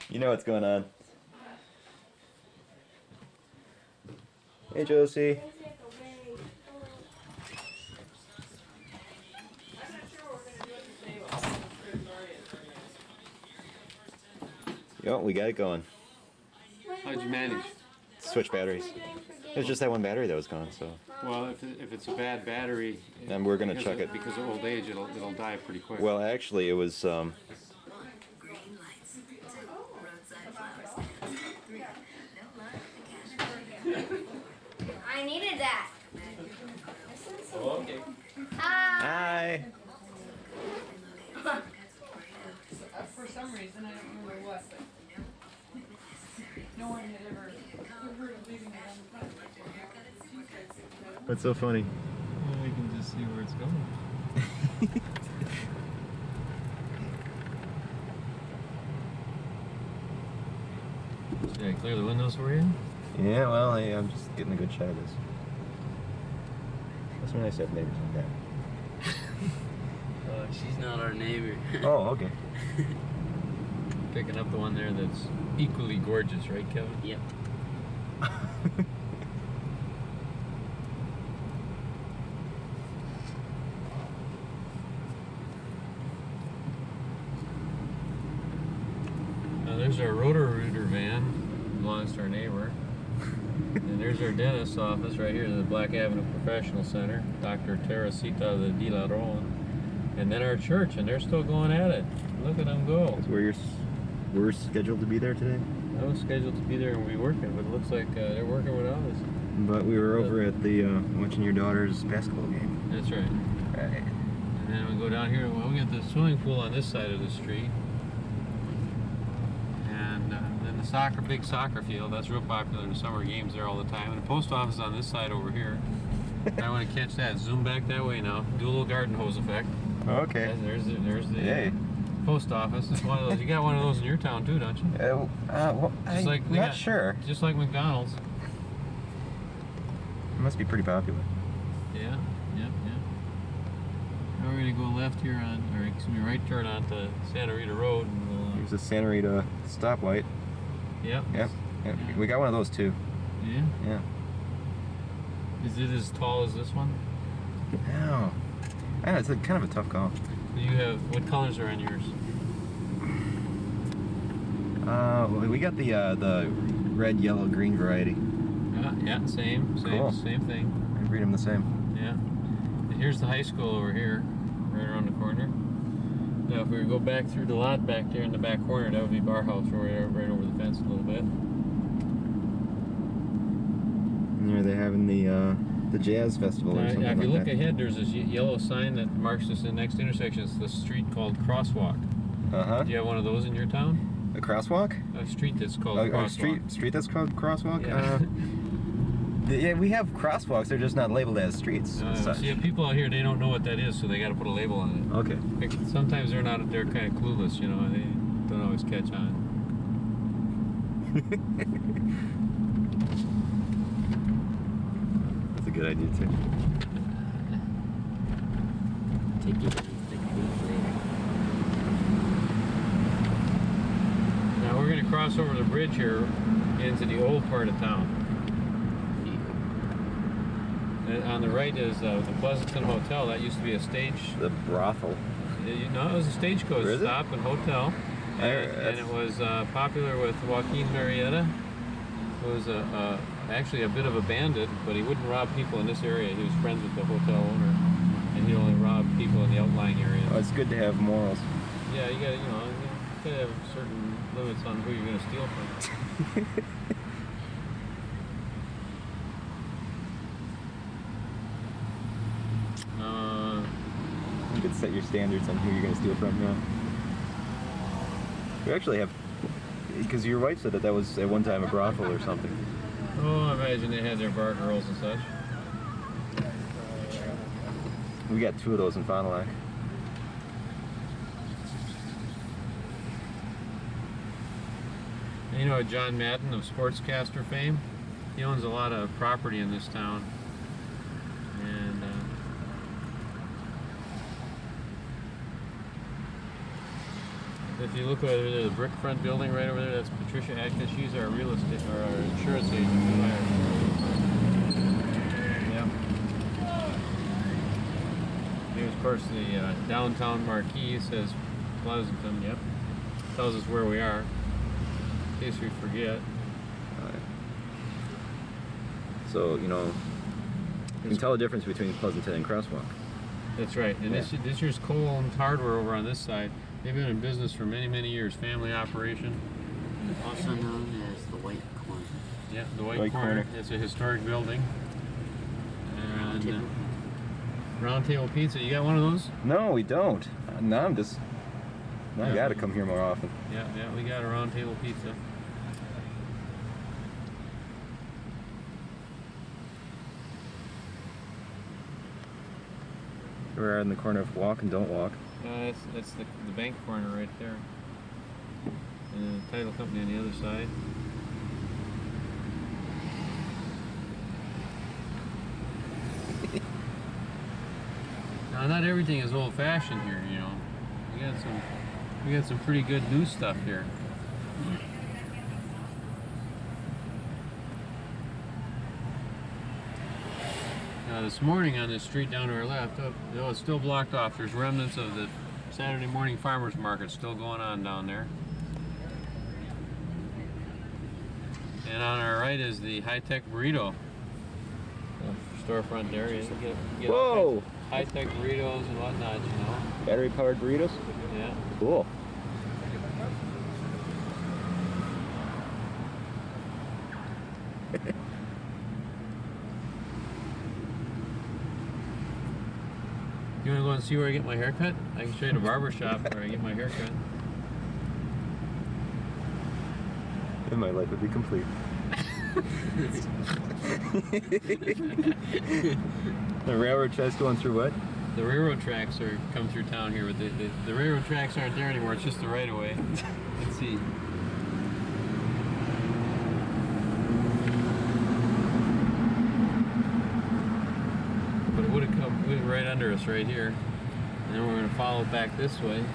You know what's going on. Hey, Josie. Yo, we got it going. How'd you manage? Switch batteries. There's just that one battery that was gone, so. Well, if it's a bad battery, and we're gonna chuck it because of old age. It'll die pretty quick. Well, actually, it was. I needed that. Oh, okay. Hi. For some reason, I don't remember what, but no one had ever heard of leaving it on the front. What's so funny? Well, we can just see where it's going. Should I clear the windows for you? Yeah, well, hey, I'm just getting a good shot of this. That's when I said neighbors like that. She's not our neighbor. Oh, okay. Picking up the one there that's equally gorgeous, right, Kevin? Yep. Now there's our Roto-Rooter van, belongs to our neighbor. And there's our dentist's office right here, the Black Avenue Professional Center, Dr. Teresita de la Roa. And then our church, and they're still going at it. Look at them go. So we're scheduled to be there today? I was scheduled to be there and be working, but it looks like they're working without us. But we were over at the, watching your daughter's basketball game. That's right. Right. And then we go down here, well, we got the swimming pool on this side of the street. And then the big soccer field, that's real popular in the summer games there all the time. And the post office on this side over here. I want to catch that. Zoom back that way now. Do a little garden hose effect. Okay. There's the Hey. post office. It's one of those. You got one of those in your town too, don't you? Well, I'm not sure. Just like McDonald's. It must be pretty popular. Yeah. Now we're gonna go left here right turn onto Santa Rita Road, and we'll. There's a Santa Rita stoplight. Yep. Yep. We got one of those too. Yeah. Yeah. Is it as tall as this one? No. I know, it's kind of a tough call. You have what colors are on yours? Well, we got the red, yellow, green variety. Yeah, same Cool. thing. I read them the same. Yeah. And here's the high school over here, right around the corner. Now, if we go back through the lot back there in the back corner, that would be Bar House right over the fence a little bit. And here they having the jazz festival or something If you like look that. ahead, there's this yellow sign that marks this next intersection. It's the street called Crosswalk. Uh-huh. Do you have one of those in your town? A crosswalk? A street that's called A Crosswalk. street that's called crosswalk? Yeah. Yeah, we have crosswalks. They're just not labeled as streets. as such. See, people out here, they don't know what that is, so they got to put a label on it. Okay. Sometimes they're kind of clueless, you know. They don't always catch on. That's a good idea too. Take you down to the creek later. Now we're going to cross over the bridge here into the old part of town. And on the right is the Pleasanton Hotel. That used to be a stage. The brothel. It was a stagecoach stop and hotel. And it was popular with Joaquin Murrieta, who was actually a bit of a bandit, but he wouldn't rob people in this area. He was friends with the hotel owner, and he'd only rob people in the outlying areas. Oh, it's good to have morals. Yeah, you gotta have certain limits on who you're gonna steal from. You could set your standards on who you're going to steal from, yeah. We actually have, because your wife said that was at one time a brothel or something. Oh, I imagine they had their bar girls and such. We got 2 of those in Fond du Lac. And you know John Madden of Sportscaster fame? He owns a lot of property in this town. And If you look over there, the brick front building right over there, that's Patricia Atkins. She's our real estate or our insurance agent. We hired. Yeah. Here's, of course, the downtown marquee says Pleasanton. Yep. Tells us where we are, in case we forget. So, you know, you can tell the difference between Pleasanton and Crosswalk. That's right. And this year's Cole's Hardware over on this side. They've been in business for many, many years. Family operation. Also known as the White Corner. Yeah, the White Corner. It's a historic building. And Round Table Pizza. You got one of those? No, we don't. Now I'm just. Now I gotta come here more often. Yeah, we got a Round Table Pizza. We're in the corner of Walk and Don't Walk. That's the bank corner right there. And the title company on the other side. Now, not everything is old-fashioned here, you know. We got some pretty good new stuff here. This morning on this street down to our left, though it's still blocked off, there's remnants of the Saturday morning farmers market still going on down there. And on our right is the high-tech burrito storefront area. You get Whoa! High-tech burritos and whatnot, you know. Battery-powered burritos? Yeah. Cool. You want to go and see where I get my haircut? I can show you the barber shop where I get my haircut. Then my life would be complete. The railroad tracks going through what? The railroad tracks come through town here, but the railroad tracks aren't there anymore. It's just the right of way. Let's see. But it would have come right under us right here. And then we're going to follow it back this way.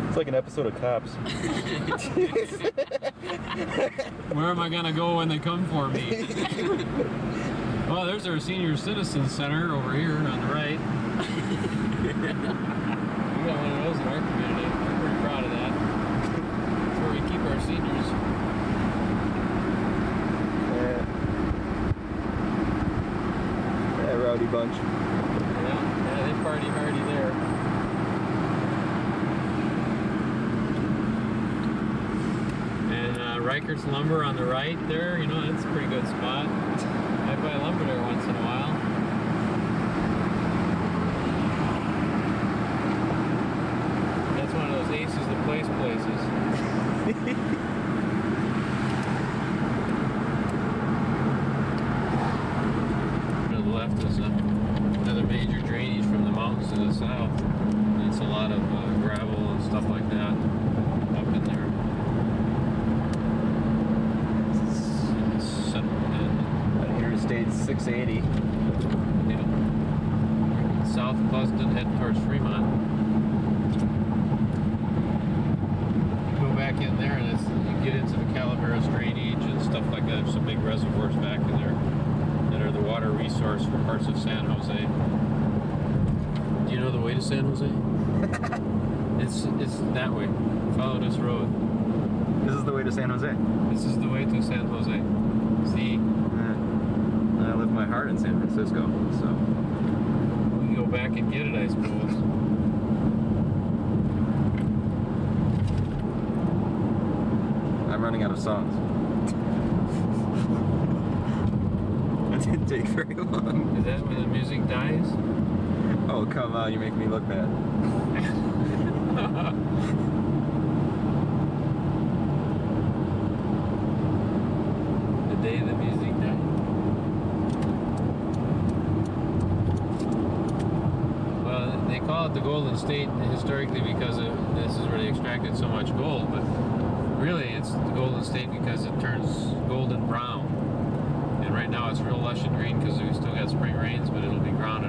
It's like an episode of Cops. Where am I going to go when they come for me? Well, there's our senior citizen center over here on the right. We got one of those in our community. We're pretty proud of that. That's where we keep our seniors. Yeah, rowdy bunch. Yeah, they party hardy there. And Reichert's Lumber on the right there, you know, that's a pretty good spot. I buy lumber there once in a while. That's one of those Aces the Place places. To the left is another major drainage from the mountains to the south. And it's a lot of gravel and stuff like that up in there. Interstate 680. Yeah. South of Pleasanton, heading towards Fremont. You go back in there and you get into the Calaveras drainage and stuff like that. There's some big reservoirs back in there that are the water resource for parts of San Jose. Do you know the way to San Jose? It's that way. Follow this road. This is the way to San Jose. This is the way to San Jose. See? I live my heart in San Francisco, so We can go back and get it, I suppose. I'm running out of songs. That didn't take very long. Is that when the music dies? Oh, come on, you make me look bad. The day the music died. Well, they call it the Golden State historically because this is where they extracted so much gold, but really it's the Golden State because it turns golden brown. And right now it's real lush and green because we still got spring rains, but it'll be brown